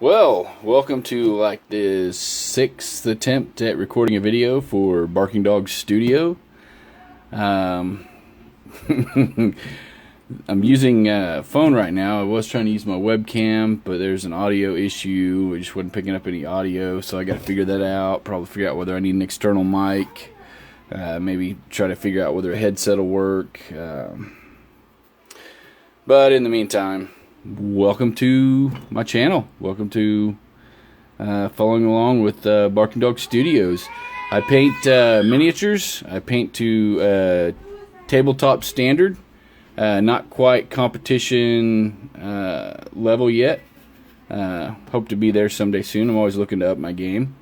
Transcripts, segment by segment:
Well, welcome to like the sixth attempt at recording a video for Barking Dog Studio. I'm using a phone right now. I was trying to use my webcam, but there's an audio issue. I just wasn't picking up any audio, so I got to figure that out. Probably figure out whether I need an external mic. Maybe try to figure out whether a headset will work. But in the meantime, welcome to my channel. Welcome to following along with Barking Dog Studios. I paint miniatures. I paint to tabletop standard. Not quite competition level yet. Hope to be there someday soon. I'm always looking to up my game.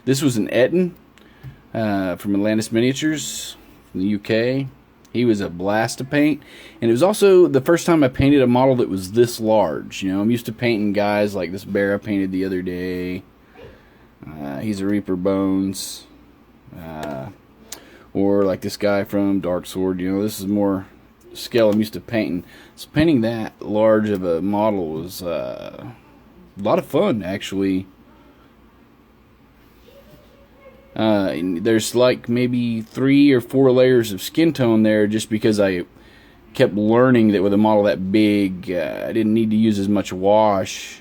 This was an Etten from Atlantis Miniatures from the UK. He was a blast to paint, and it was also the first time I painted a model that was this large. You know, I'm used to painting guys like this bear I painted the other day. He's a Reaper Bones, or like this guy from Dark Sword. You know, this is more scale I'm used to painting. So painting that large of a model was a lot of fun, actually. There's like maybe 3 or 4 layers of skin tone there, just because I kept learning that with a model that big, I didn't need to use as much wash,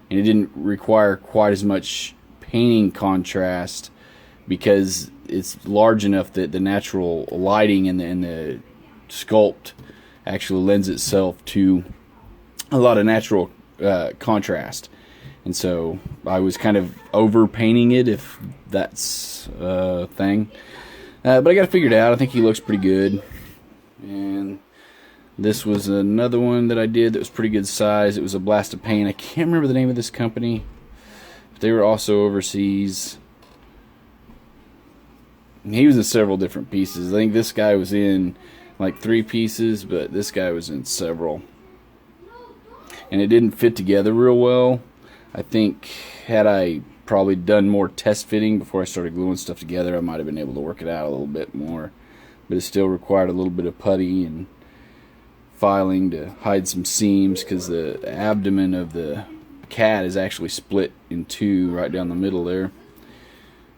and it didn't require quite as much painting contrast, because it's large enough that the natural lighting and the sculpt actually lends itself to a lot of natural contrast. And so I was kind of over painting it, if that's a thing. But I got it figured out. I think he looks pretty good. And this was another one that I did that was pretty good size. It was a blast of paint. I can't remember the name of this company, but they were also overseas. And he was in several different pieces. I think this guy was in like 3 pieces, but this guy was in several. And it didn't fit together real well. I think had I probably done more test fitting before I started gluing stuff together, I might have been able to work it out a little bit more. But it still required a little bit of putty and filing to hide some seams, because the abdomen of the cat is actually split in 2 right down the middle there.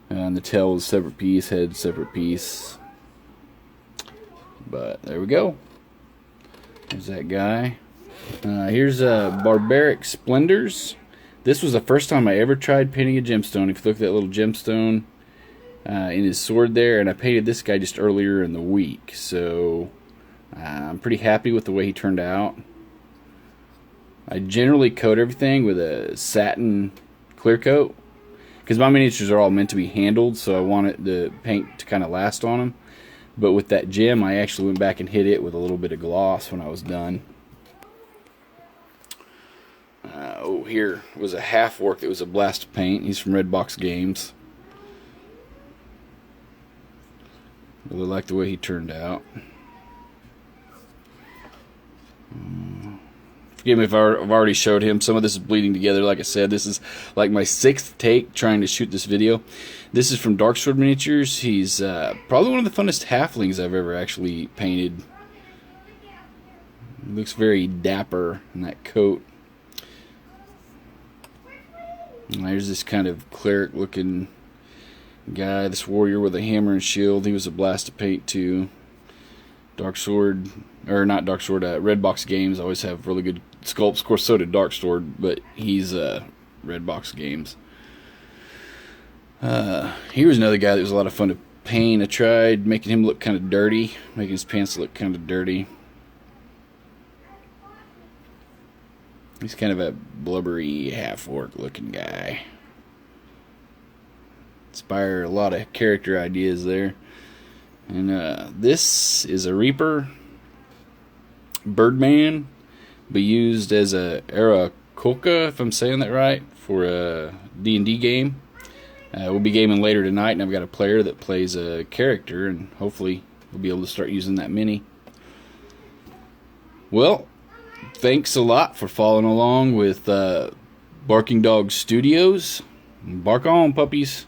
And the tail is a separate piece, head separate piece. But there we go. There's that guy. Here's Barbaric Splendors. This was the first time I ever tried painting a gemstone. If you look at that little gemstone in his sword there, and I painted this guy just earlier in the week, so I'm pretty happy with the way he turned out. I generally coat everything with a satin clear coat, because my miniatures are all meant to be handled, so I wanted the paint to kind of last on them. But with that gem, I actually went back and hit it with a little bit of gloss when I was done. Here was a half orc that was a blast of paint. He's from Redbox Games. Really like the way he turned out. Forgive me if I've already showed him. Some of this is bleeding together. Like I said, this is like my 6th take trying to shoot this video. This is from Dark Sword Miniatures. He's probably one of the funnest halflings I've ever actually painted. He looks very dapper in that coat. And there's this kind of cleric looking guy, this warrior with a hammer and shield. He was a blast to paint too. Dark Sword, or not Dark Sword, Redbox Games always have really good sculpts. Of course, so did Dark Sword, but he's Redbox Games. He was another guy that was a lot of fun to paint. I tried making him look kind of dirty, making his pants look kind of dirty. He's kind of a blubbery, half-orc looking guy. Inspire a lot of character ideas there. And this is a Reaper Birdman, be used as a Aarakocra, if I'm saying that right, for a D&D game. We'll be gaming later tonight, and I've got a player that plays a character, and hopefully we'll be able to start using that mini. Well, thanks a lot for following along with Barking Dog Studios. Bark on, puppies.